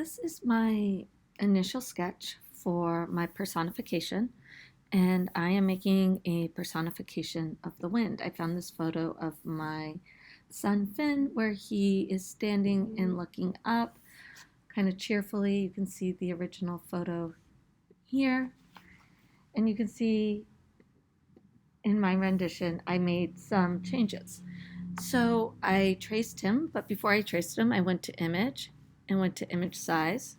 this is my initial sketch for my personification, and I am making a personification of the wind. I found this photo of my son Finn where he is standing and looking up kind of cheerfully. You can see the original photo here, and you can see in my rendition I made some changes. So I traced him, but before I traced him, I went to image and went to image size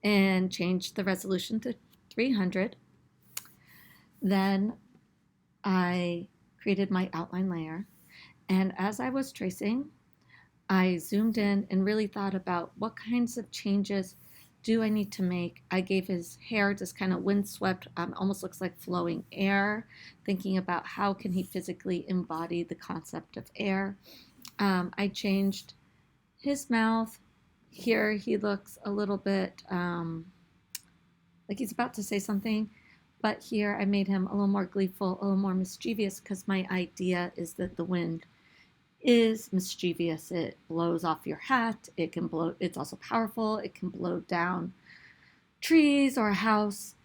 and changed the resolution to 300. Then I created my outline layer. And as I was tracing, I zoomed in and really thought about what kinds of changes do I need to make. I gave his hair this kind of windswept, almost looks like flowing air, thinking about how can he physically embody the concept of air. I changed his mouth. Here he looks a little bit like he's about to say something, but here I made him a little more gleeful, a little more mischievous, because my idea is that the wind is mischievous. It blows off your hat. It can blow, it's also powerful. It can blow down trees or a house.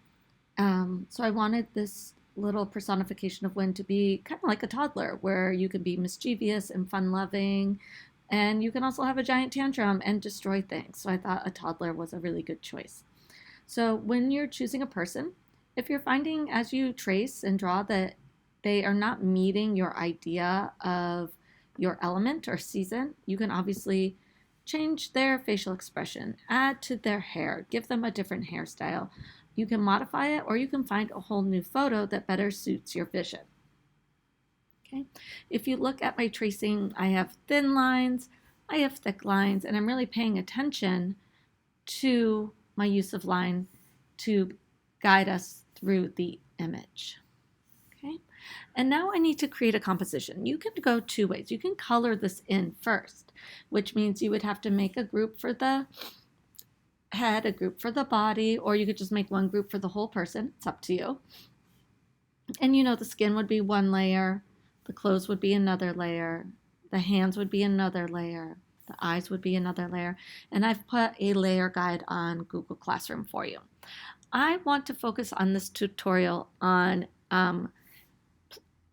So I wanted this little personification of wind to be kind of like a toddler, where you can be mischievous and fun-loving, and you can also have a giant tantrum and destroy things. So I thought a toddler was a really good choice. So when you're choosing a person, if you're finding as you trace and draw that they are not meeting your idea of your element or season, you can obviously change their facial expression, add to their hair, give them a different hairstyle. You can modify it, or you can find a whole new photo that better suits your vision. Okay. If you look at my tracing, I have thin lines, I have thick lines, and I'm really paying attention to my use of line to guide us through the image. Okay. And now I need to create a composition. You can go two ways. You can color this in first, which means you would have to make a group for the head, a group for the body, or you could just make one group for the whole person. It's up to you. And you know, the skin would be one layer, the clothes would be another layer, the hands would be another layer, the eyes would be another layer, and I've put a layer guide on Google Classroom for you. I want to focus on this tutorial on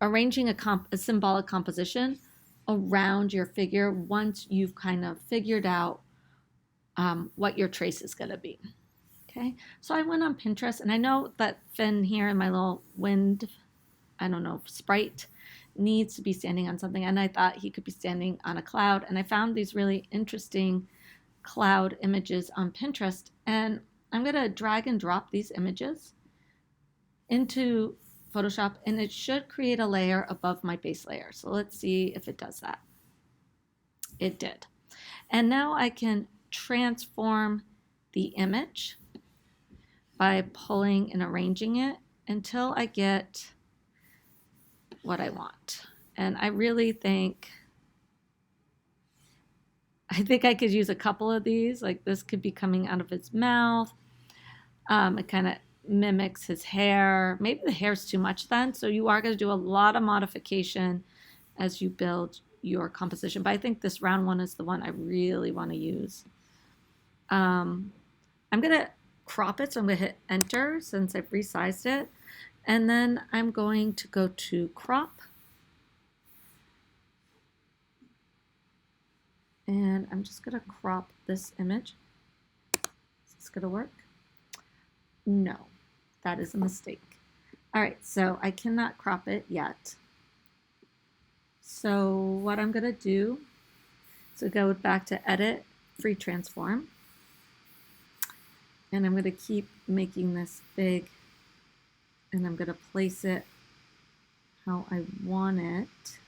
arranging a symbolic composition around your figure once you've kind of figured out what your trace is going to be. Okay, so I went on Pinterest, and I know that Finn here in my little wind, I don't know, sprite needs to be standing on something, and I thought he could be standing on a cloud, and I found these really interesting cloud images on Pinterest, and I'm going to drag and drop these images into Photoshop, and it should create a layer above my base layer. So let's see if it does that. It did. And now I can transform the image by pulling and arranging it until I get what I want. And I really think I could use a couple of these. Like this could be coming out of his mouth. It kind of mimics his hair. Maybe the hair's too much then, so you are going to do a lot of modification as you build your composition. But I think this round one is the one I really want to use. I'm going to crop it, so I'm going to hit enter since I've resized it. And then I'm going to go to crop. And I'm just going to crop this image. Is this going to work? No, that is a mistake. All right, so I cannot crop it yet. So what I'm going to do, so go back to edit, free transform. And I'm going to keep making this big, and I'm going to place it how I want it.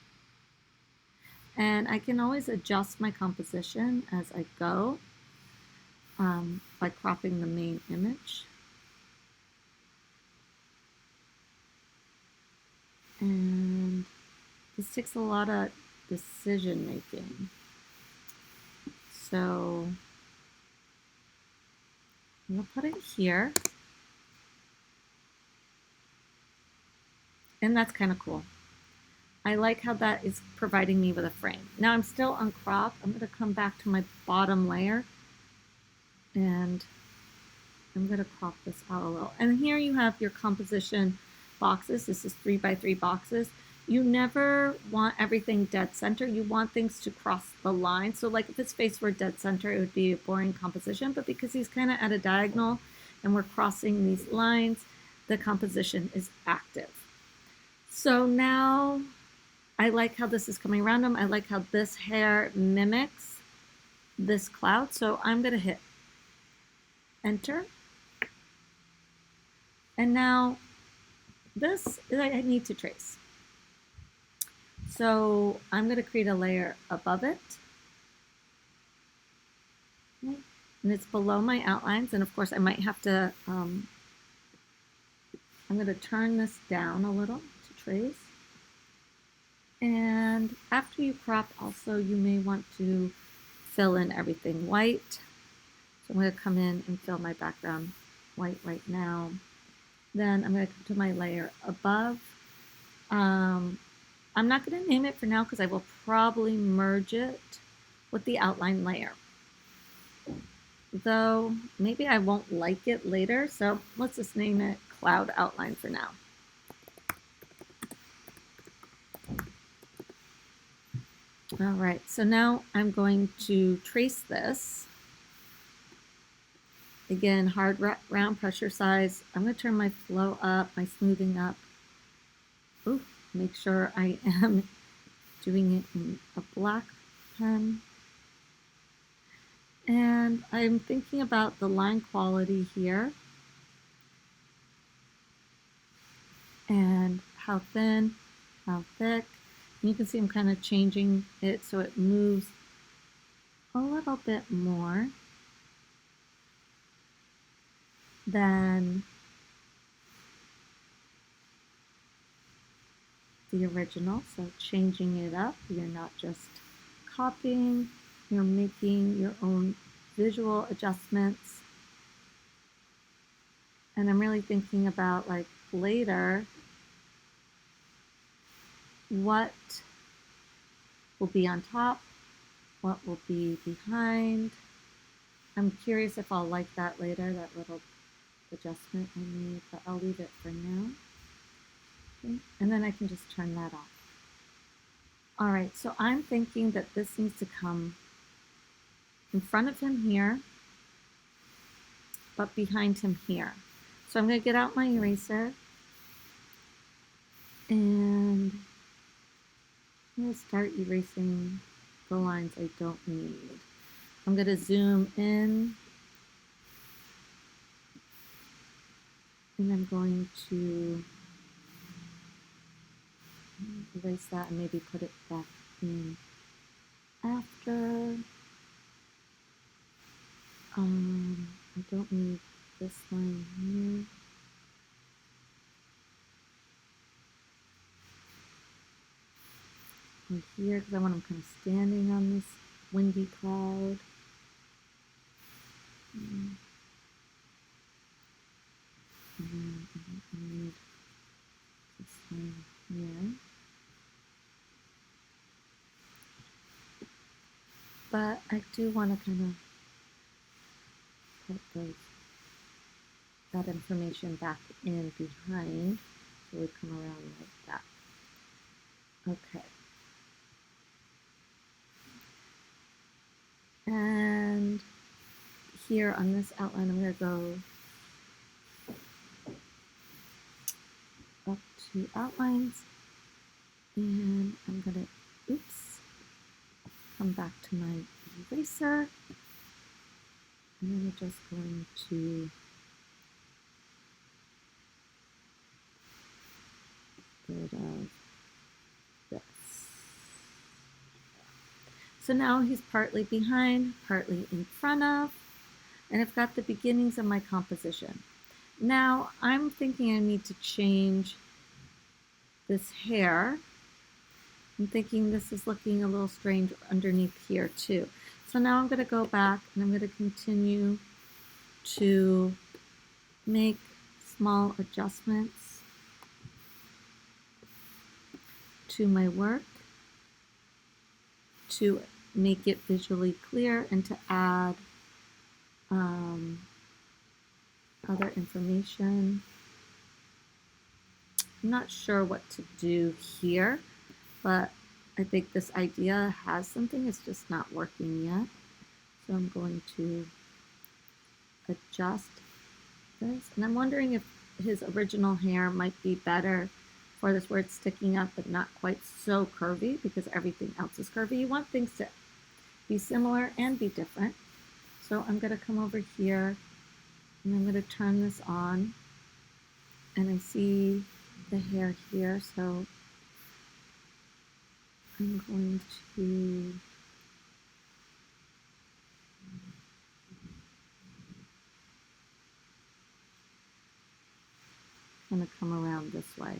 And I can always adjust my composition as I go by cropping the main image. And this takes a lot of decision making. So I'm going to put it here. And that's kind of cool. I like how that is providing me with a frame. Now I'm still on crop. I'm going to come back to my bottom layer And I'm going to crop this out a little. And here you have your composition boxes. This is 3x3 boxes. You never want everything dead center. You want things to cross the line. So like if his face were dead center, it would be a boring composition. But because he's kind of at a diagonal and we're crossing these lines, the composition is active. So now I like how this is coming around him. I like how this hair mimics this cloud. So I'm going to hit enter. And now this I need to trace. So I'm going to create a layer above it. And it's below my outlines. And of course I might have to, I'm going to turn this down a little to trace. And after you crop also, you may want to fill in everything white. So I'm going to come in and fill my background white right now. Then I'm going to come to my layer above. I'm not going to name it for now because I will probably merge it with the outline layer. Though maybe I won't like it later, so let's just name it Cloud Outline for now. All right, so now I'm going to trace this. Again, hard round pressure size. I'm going to turn my flow up, my smoothing up. Ooh, make sure I am doing it in a black pen. And I'm thinking about the line quality here and how thin, how thick. And you can see I'm kind of changing it so it moves a little bit more than the original. So changing it up, you're not just copying, you're making your own visual adjustments. And I'm really thinking about like later, what will be on top, what will be behind. I'm curious if I'll like that later, that little adjustment I made, but I'll leave it for now. Okay. And then I can just turn that off. All right, so I'm thinking that this needs to come in front of him here, but behind him here. So I'm going to get out my eraser and I'm going to start erasing the lines I don't need. I'm going to zoom in and I'm going to erase that and maybe put it back in after. I don't need this line here. Or here, because I want him kind of standing on this windy cloud. And then I don't need this line here. But I do want to kind of put that information back in behind, so we come around like that. Okay. And here on this outline, I'm going to go up to outlines, and I'm going to, come back to my eraser, and I'm just going to get rid of this. So now he's partly behind, partly in front of, and I've got the beginnings of my composition. Now I'm thinking I need to change this hair. I'm thinking this is looking a little strange underneath here too. So now I'm going to go back and I'm going to continue to make small adjustments to my work to make it visually clear and to add other information. I'm not sure what to do here, but I think this idea has something. It's just not working yet. So I'm going to adjust this. And I'm wondering if his original hair might be better for this where it's sticking up but not quite so curvy because everything else is curvy. You want things to be similar and be different. So I'm going to come over here and I'm going to turn this on. And I see the hair here, so I'm going to kind of come around this way.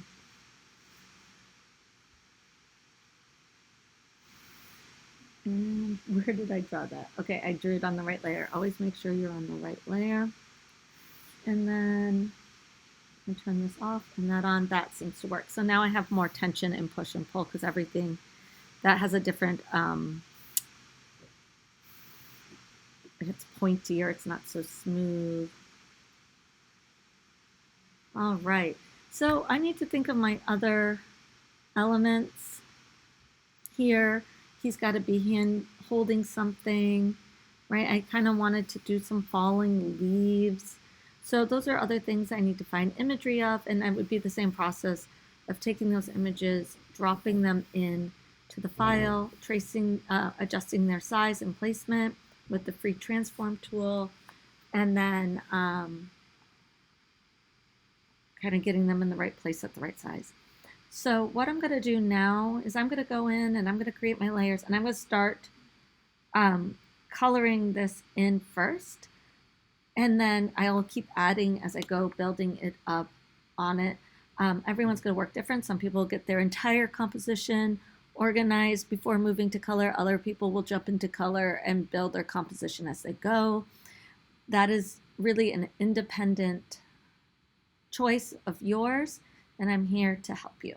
And where did I draw that? Okay, I drew it on the right layer. Always make sure you're on the right layer. And then I turn this off and that on. That seems to work. So now I have more tension and push and pull because everything that has a different, it's pointier, it's not so smooth. All right, so I need to think of my other elements here. He's got to be hand holding something, right? I kind of wanted to do some falling leaves. So those are other things I need to find imagery of, and it would be the same process of taking those images, dropping them in to the file, tracing, adjusting their size and placement with the free transform tool, and then kind of getting them in the right place at the right size. So what I'm going to do now is I'm going to go in and I'm going to create my layers and I'm going to start coloring this in first. And then I'll keep adding as I go, building it up on it. Everyone's going to work different. Some people get their entire composition organized before moving to color. Other people will jump into color and build their composition as they go. That is really an independent choice of yours, and I'm here to help you.